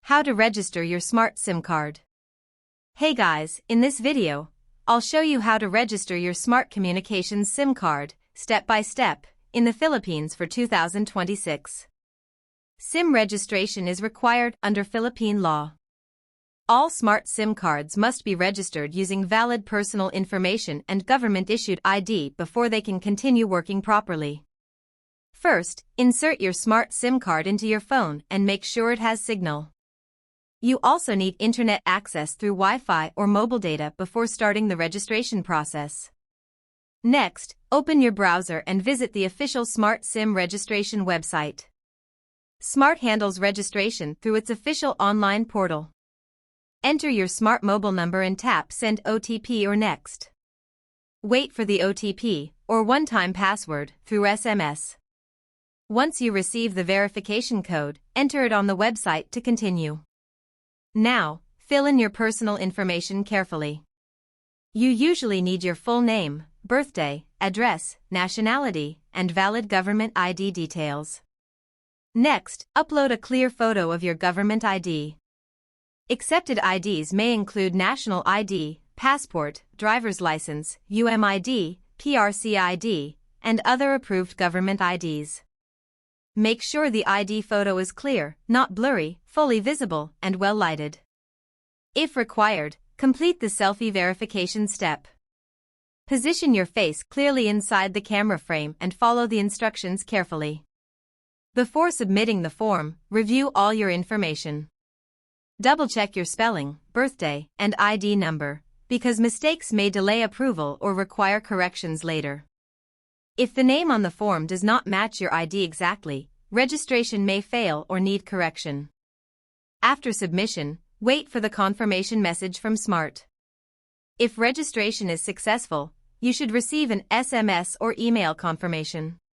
How to register your smart SIM card. Hey guys, in this video, I'll show you how to register your smart communications SIM card, step by step, in the Philippines for 2026. SIM registration is required under Philippine law. All smart SIM cards must be registered using valid personal information and government-issued ID before they can continue working properly. First, insert your smart SIM card into your phone and make sure it has signal. You also need internet access through Wi-Fi or mobile data before starting the registration process. Next, open your browser and visit the official Smart SIM registration website. Smart handles registration through its official online portal. Enter your smart mobile number and tap Send OTP or Next. Wait for the OTP, or one-time password, through SMS. Once you receive the verification code, enter it on the website to continue. Now, fill in your personal information carefully. You usually need your full name, birthday, address, nationality, and valid government ID details. Next, upload a clear photo of your government ID. Accepted IDs may include national ID, passport, driver's license, UMID, PRC ID, and other approved government IDs. Make sure the ID photo is clear, not blurry, fully visible, and well lighted. If required, complete the selfie verification step. Position your face clearly inside the camera frame and follow the instructions carefully. Before submitting the form, review all your information. Double-check your spelling, birthday, and ID number, because mistakes may delay approval or require corrections later. If the name on the form does not match your ID exactly, registration may fail or need correction. After submission, wait for the confirmation message from Smart. If registration is successful, you should receive an SMS or email confirmation.